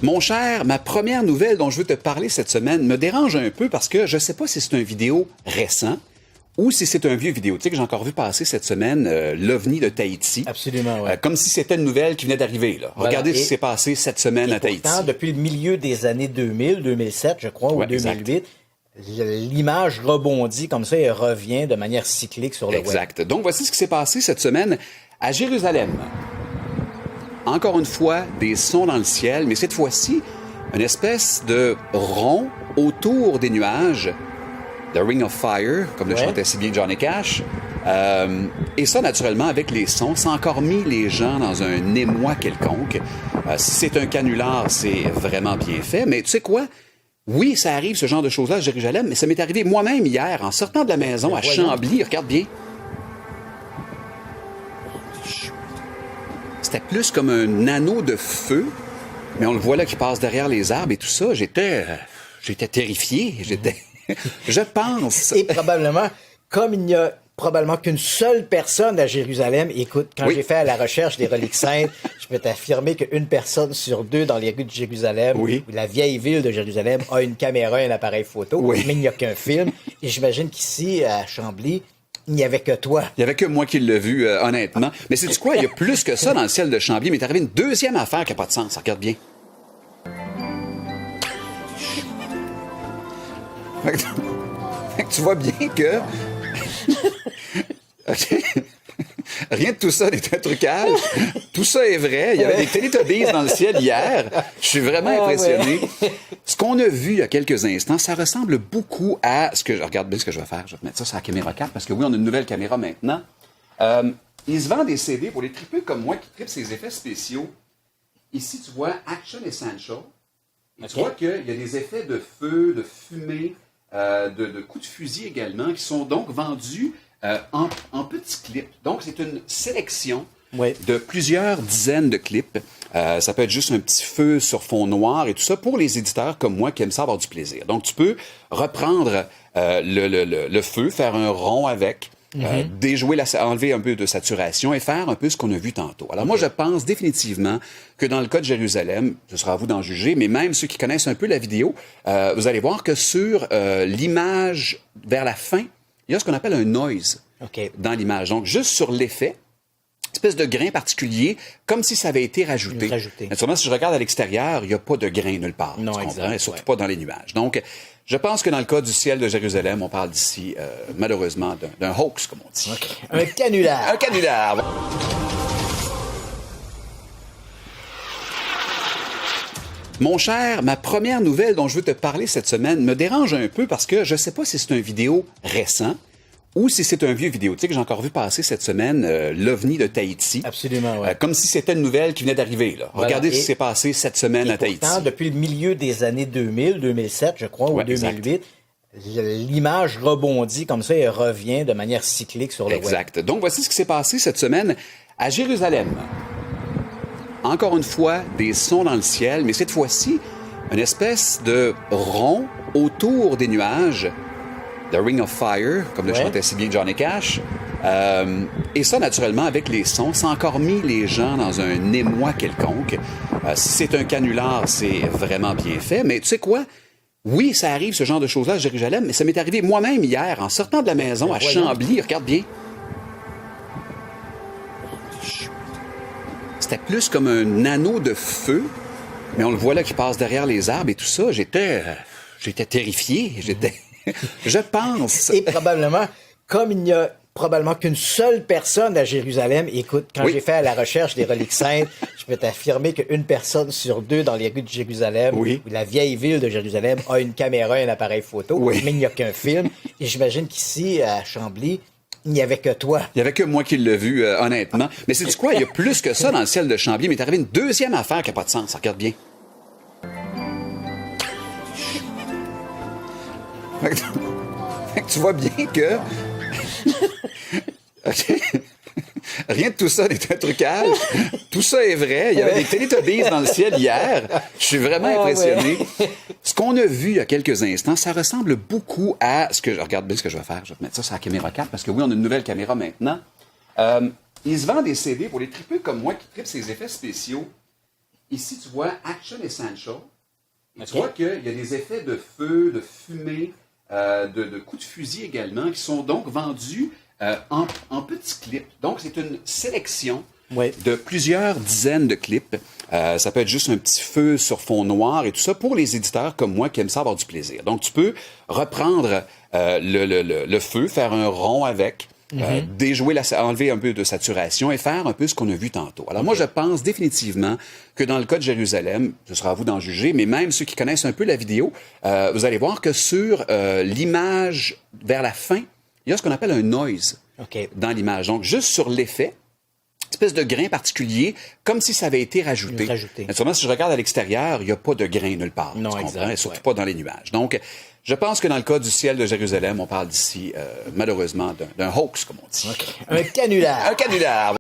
Mon cher, ma première nouvelle dont je veux te parler cette semaine me dérange un peu parce que je ne sais pas si c'est une vidéo récent ou si c'est un vieux vidéo. Tu sais que j'ai encore vu passer cette semaine l'OVNI de Tahiti. Absolument, oui. Comme si c'était une nouvelle qui venait d'arriver. Là. Voilà. Regardez ce qui s'est passé cette semaine à Tahiti. Pourtant, depuis le milieu des années 2000, 2007, je crois, ou 2008, l'image rebondit comme ça et revient de manière cyclique sur le web. Exact. Donc, voici ce qui s'est passé cette semaine à Jérusalem. Encore une fois, des sons dans le ciel, mais cette fois-ci, une espèce de rond autour des nuages, The Ring of Fire, comme le chantait si bien Johnny Cash. Et ça, naturellement, avec les sons, ça a encore mis les gens dans un émoi quelconque. Si c'est un canular, c'est vraiment bien fait. Mais tu sais quoi? Oui, ça arrive, ce genre de choses-là à Jérusalem, mais ça m'est arrivé moi-même hier, en sortant de la maison à Chambly. Regarde bien. C'était plus comme un anneau de feu, mais on le voit là qui passe derrière les arbres et tout ça. J'étais terrifié. Je pense. Et probablement, comme il n'y a probablement qu'une seule personne à Jérusalem, écoute, quand j'ai fait la recherche des reliques saintes, je peux t'affirmer qu'une personne sur deux dans les rues de Jérusalem, ou la vieille ville de Jérusalem, a une caméra et un appareil photo, mais il n'y a qu'un film. Et j'imagine qu'ici, à Chambly, il n'y avait que toi. Il n'y avait que moi qui l'ai vu, honnêtement. Mais sais-tu quoi? Il y a plus que ça dans le ciel de Chambly. Mais t'es arrivé une deuxième affaire qui n'a pas de sens. Regarde bien. Fait que tu vois bien que... Rien de tout ça n'est un trucage. Tout ça est vrai. Il y avait des Teletubbies dans le ciel hier. Je suis vraiment impressionné. Ce qu'on a vu il y a quelques instants, ça ressemble beaucoup à ce que... Regarde bien ce que je vais faire. Je vais mettre ça sur la caméra 4 parce que oui, on a une nouvelle caméra maintenant. Il se vend des CD pour les tripeux comme moi qui tripent ces effets spéciaux. Ici, tu vois Action Essential. Et tu vois qu'il y a des effets de feu, de fumée, de coups de fusil également qui sont donc vendus en petits clips. Donc, c'est une sélection de plusieurs dizaines de clips. Ça peut être juste un petit feu sur fond noir et tout ça pour les éditeurs comme moi qui aiment ça avoir du plaisir. Donc, tu peux reprendre le feu, faire un rond avec, déjouer, enlever un peu de saturation et faire un peu ce qu'on a vu tantôt. Alors, moi, je pense définitivement que dans le cas de Jérusalem, ce sera à vous d'en juger, mais même ceux qui connaissent un peu la vidéo, vous allez voir que sur l'image vers la fin, il y a ce qu'on appelle un noise dans l'image. Donc, juste sur l'effet, espèce de grain particulier, comme si ça avait été rajouté. Naturellement, si je regarde à l'extérieur, il n'y a pas de grain nulle part. Non, tu comprends? Et surtout pas dans les nuages. Donc, je pense que dans le cas du ciel de Jérusalem, on parle d'ici, malheureusement, d'un hoax, comme on dit. Un canular. Un canular. Mon cher, ma première nouvelle dont je veux te parler cette semaine me dérange un peu parce que je ne sais pas si c'est une vidéo récent ou si c'est un vieux vidéo. Tu sais que j'ai encore vu passer cette semaine l'OVNI de Tahiti. Absolument, oui. Comme si c'était une nouvelle qui venait d'arriver. Là. Regardez ce qui s'est passé cette semaine à Tahiti. Pourtant, depuis le milieu des années 2000, 2007, je crois, ou 2008, l'image rebondit comme ça et revient de manière cyclique sur le web. Exact. Donc, voici ce qui s'est passé cette semaine à Jérusalem. Encore une fois, des sons dans le ciel, mais cette fois-ci, une espèce de rond autour des nuages, The Ring of Fire, comme le chantait si bien Johnny Cash. Et ça, naturellement, avec les sons, ça a encore mis les gens dans un émoi quelconque. Si c'est un canular, c'est vraiment bien fait. Mais tu sais quoi? Oui, ça arrive, ce genre de choses-là à Jérusalem, mais ça m'est arrivé moi-même hier, en sortant de la maison à Chambly. Regarde bien. C'était plus comme un anneau de feu, mais on le voit là qui passe derrière les arbres et tout ça. J'étais terrifié. Je pense. Et probablement, comme il n'y a probablement qu'une seule personne à Jérusalem, écoute, quand j'ai fait la recherche des reliques saintes, je peux t'affirmer qu'une personne sur deux dans les rues de Jérusalem, ou la vieille ville de Jérusalem, a une caméra et un appareil photo, mais il n'y a qu'un film. Et j'imagine qu'ici, à Chambly, il n'y avait que toi. Il n'y avait que moi qui l'ai vu, honnêtement. Mais sais-tu quoi? Il y a plus que ça dans le ciel de Chambly. Mais t'es arrivé une deuxième affaire qui n'a pas de sens. Regarde bien. Fait que tu vois bien que... Rien de tout ça n'est un trucage. Tout ça est vrai. Il y avait des Teletubbies dans le ciel hier. Je suis vraiment impressionné. Ce qu'on a vu il y a quelques instants, ça ressemble beaucoup à ce que... Regarde bien ce que je vais faire. Je vais mettre ça sur la caméra 4 parce que oui, on a une nouvelle caméra maintenant. Il se vend des CD pour les tripeux comme moi qui tripent ces effets spéciaux. Ici, tu vois Action Essential. Et tu vois qu'il y a des effets de feu, de fumée, de coups de fusil également, qui sont donc vendus en petits clips. Donc, c'est une sélection de plusieurs dizaines de clips. Ça peut être juste un petit feu sur fond noir et tout ça pour les éditeurs comme moi qui aiment ça avoir du plaisir. Donc, tu peux reprendre le feu, faire un rond avec, déjouer, enlever un peu de saturation et faire un peu ce qu'on a vu tantôt. Alors moi, je pense définitivement que dans le cas de Jérusalem, ce sera à vous d'en juger, mais même ceux qui connaissent un peu la vidéo, vous allez voir que sur l'image vers la fin, il y a ce qu'on appelle un noise dans l'image. Donc, juste sur l'effet, espèce de grain particulier, comme si ça avait été rajouté. Naturellement, si je regarde à l'extérieur, il n'y a pas de grain nulle part. Non, exact. Et surtout pas dans les nuages. Donc, je pense que dans le cas du ciel de Jérusalem, on parle d'ici, malheureusement, d'un hoax, comme on dit. Un canular. Un canular.